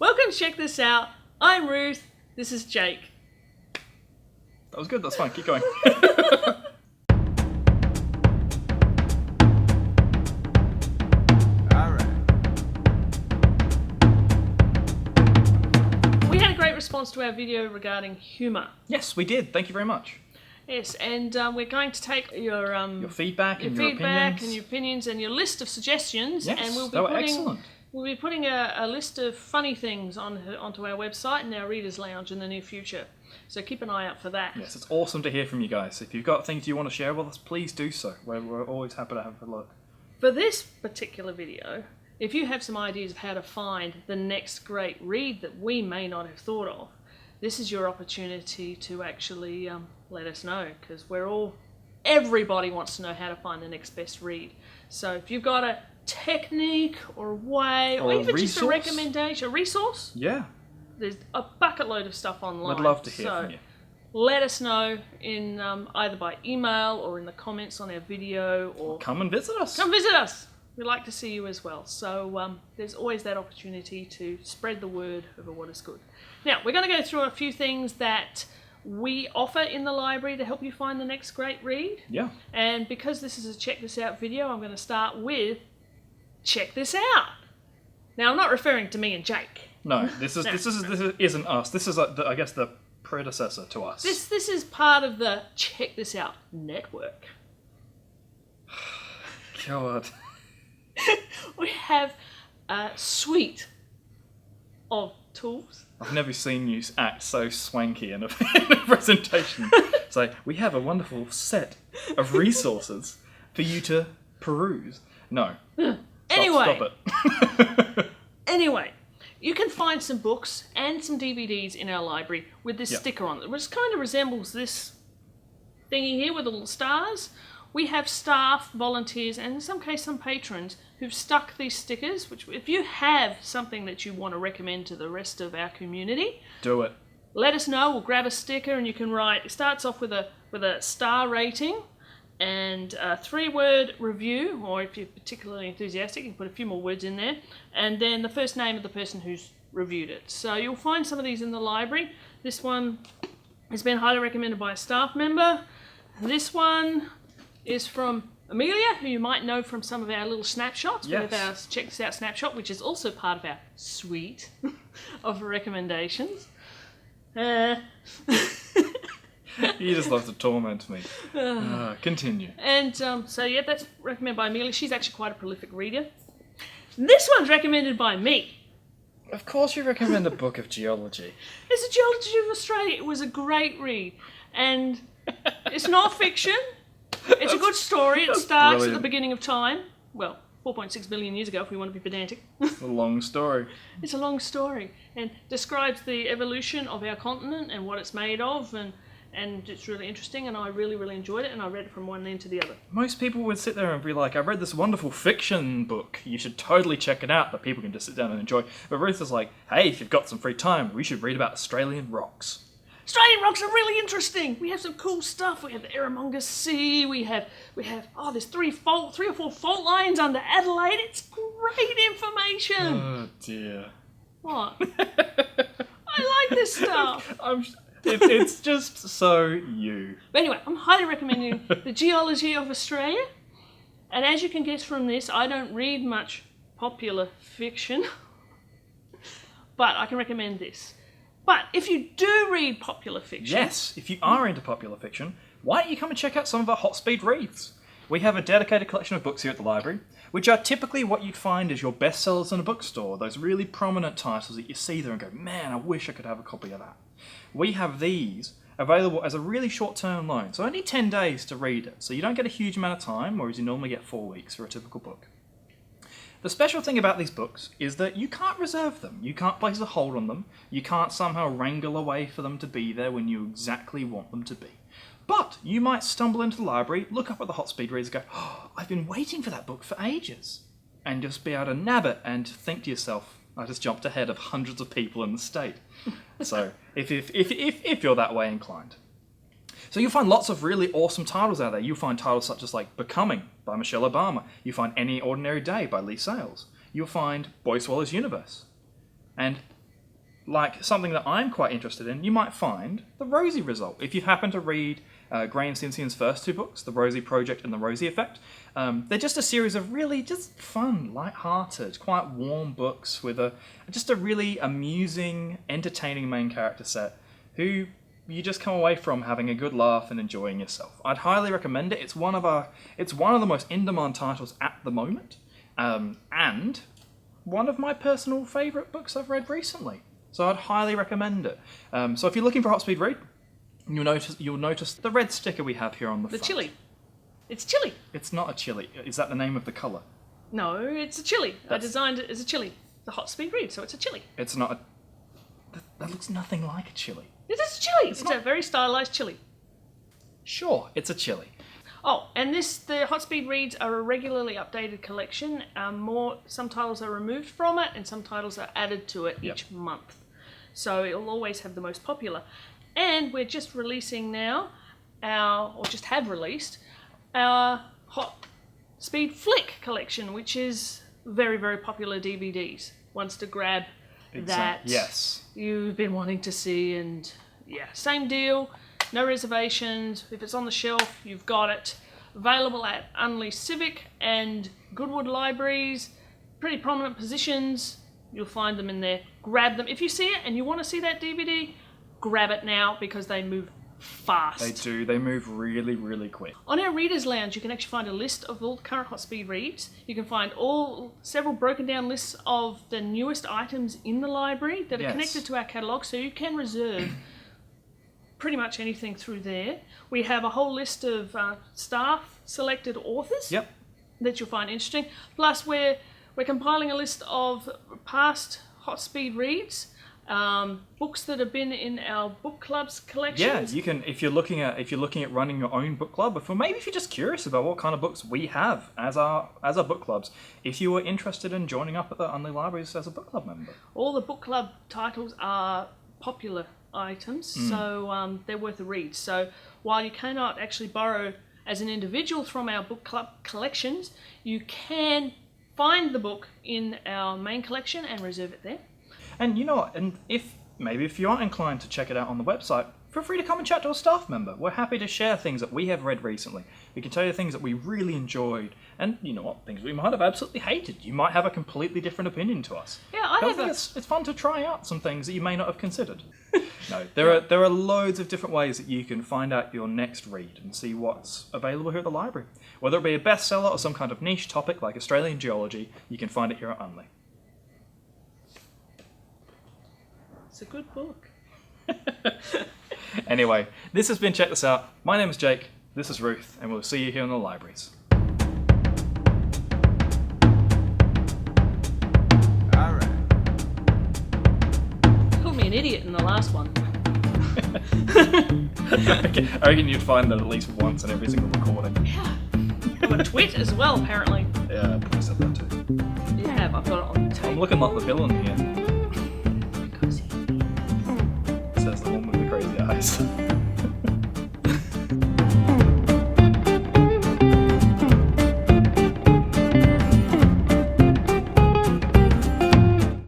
Welcome to Check This Out. I'm Ruth. This is Jake. That was good. That's fine. Keep going. We had a great response to our video regarding humour. Yes, we did. Thank you very much. Yes, and we're going to take your feedback and your your opinions and your list of suggestions, Yes, and they were excellent. We'll be putting a list of funny things onto our website and our Readers Lounge in the near future. So keep an eye out for that. Yes, it's awesome to hear from you guys. If you've got things you want to share with us, please do so. We're always happy to have a look. For this particular video, if you have some ideas of how to find the next great read that we may not have thought of, this is your opportunity to actually let us know, because everybody wants to know how to find the next best read. So if you've got a technique or a way, or even just a recommendation, a resource, yeah, there's a bucket load of stuff online. I'd love to hear from you. Let us know in either by email or in the comments on our video, or come and visit us. Come visit us. We'd like to see you as well. So there's always that opportunity to spread the word over what is good. Now, we're going to go through a few things that we offer in the library to help you find the next great read. Yeah. And because this is a Check This Out video, I'm going to start with Check This Out. Now, I'm not referring to me and Jake. No, this isn't us. This is, I guess, the predecessor to us. This is part of the Check This Out network. God. We have a suite of tools. I've never seen you act so swanky in a presentation. So we have a wonderful set of resources for you to peruse. No. Anyway. Stop it. Anyway, you can find some books and some DVDs in our library with this sticker on it, which kind of resembles this thingy here with the little stars. We have staff, volunteers, and in some cases some patrons who've stuck these stickers, which if you have something that you want to recommend to the rest of our community, do it. Let us know. We'll grab a sticker and you can write, it starts off with a star rating and a 3-word review, or if you're particularly enthusiastic, you can put a few more words in there, and then the first name of the person who's reviewed it. So you'll find some of these in the library. This one has been highly recommended by a staff member. This one is from Amelia, who you might know from some of our little snapshots. Yes. We have our Check This Out snapshot, which is also part of our suite of recommendations. You just love to torment me. Continue. And so yeah, that's recommended by Amelia. She's actually quite a prolific reader. This one's recommended by me. Of course you recommend a book of geology. It's a Geology of Australia. It was a great read. And it's not fiction. It's a good story. It starts brilliant. at the beginning of time. Well, 4.6 billion years ago, if we want to be pedantic. It's a long story. It's a long story. And describes the evolution of our continent and what it's made of. And it's really interesting. And I really, really enjoyed it. And I read it from one end to the other. Most people would sit there and be like, I read this wonderful fiction book. You should totally check it out. That people can just sit down and enjoy. But Ruth is like, hey, if you've got some free time, we should read about Australian rocks. Australian rocks are really interesting. We have some cool stuff. We have the Erromonga Sea. We have there's 3 or 4 fault lines under Adelaide. It's great information. Oh dear. What? I like this stuff. It's just so you. But anyway, I'm highly recommending the Geology of Australia. And as you can guess from this, I don't read much popular fiction, but I can recommend this. But if you do read popular fiction... Yes, if you are into popular fiction, why don't you come and check out some of our hot speed reads? We have a dedicated collection of books here at the library, which are typically what you'd find as your bestsellers in a bookstore, those really prominent titles that you see there and go, man, I wish I could have a copy of that. We have these available as a really short-term loan, so only 10 days to read it, so you don't get a huge amount of time, whereas you normally get 4 weeks for a typical book. The special thing about these books is that you can't reserve them. You can't place a hold on them. You can't somehow wrangle a way for them to be there when you exactly want them to be. But you might stumble into the library, look up at the hot speed reads and go, oh, I've been waiting for that book for ages. And just be able to nab it and think to yourself, I just jumped ahead of hundreds of people in the state. So if you're that way inclined. So you'll find lots of really awesome titles out there. You'll find titles such as like Becoming by Michelle Obama. You find Any Ordinary Day by Lee Sales. You'll find Boy Swallows Universe. And like something that I'm quite interested in, you might find the Rosie Result. If you happen to read Graham Sinsian's first 2 books, The Rosie Project and The Rosie Effect, they're just a series of really just fun, light-hearted, quite warm books with just a really amusing, entertaining main character set who you just come away from having a good laugh and enjoying yourself. I'd highly recommend it. It's one of the most in-demand titles at the moment, and one of my personal favourite books I've read recently. So I'd highly recommend it. So if you're looking for a hot speed read, you'll notice the red sticker we have here on the front. chili. It's chili. It's not a chili. Is that the name of the colour? No, it's a chili. I designed it as a chili. The hot speed read, so it's a chili. It's not a... That looks nothing like a chili. It is a chili. It's a very stylised chili. Sure, it's a chili. Oh, and the Hot Speed Reads are a regularly updated collection. Some titles are removed from it, and some titles are added to it each month. So it'll always have the most popular. And we're just releasing now just have released our Hot Speed Flick collection, which is very, very popular DVDs. Ones to grab that you've been wanting to see, and same deal. No reservations. If it's on the shelf, you've got it. Available at Unley Civic and Goodwood Libraries. Pretty prominent positions. You'll find them in there. Grab them. If you see it and you want to see that DVD, grab it now because they move fast. They do. They move really, really quick. On our Readers Lounge, you can actually find a list of all the current Hot Speed Reads. You can find several broken down lists of the newest items in the library that are connected to our catalogue, so you can reserve pretty much anything through there. We have a whole list of staff selected authors that you'll find interesting. Plus, we're compiling a list of past Hot Speed Reads, books that have been in our book club's collections. Yeah, you can if you're looking at running your own book club, or maybe if you're just curious about what kind of books we have as our book clubs. If you were interested in joining up at the Unley Libraries as a book club member, all the book club titles are popular items, so they're worth a read. So while you cannot actually borrow as an individual from our book club collections, you can find the book in our main collection and reserve it there. And you know what? And if you aren't inclined to check it out on the website, feel free to come and chat to a staff member. We're happy to share things that we have read recently. We can tell you things that we really enjoyed, and you know what, things we might have absolutely hated. You might have a completely different opinion to us. Yeah, I think it's fun to try out some things that you may not have considered. No, there are loads of different ways that you can find out your next read and see what's available here at the library. Whether it be a bestseller or some kind of niche topic like Australian geology, you can find it here at Unley. It's a good book. Anyway, this has been Check This Out. My name is Jake, this is Ruth, and we'll see you here in the libraries. Alright. Called me an idiot in the last one. Okay, I reckon you'd find that at least once in every single recording. Yeah. I've got a twit as well, apparently. Yeah, I probably said that too. You have, I've got it on the tape. I'm looking like the villain here. Because Says the one with the crazy eyes.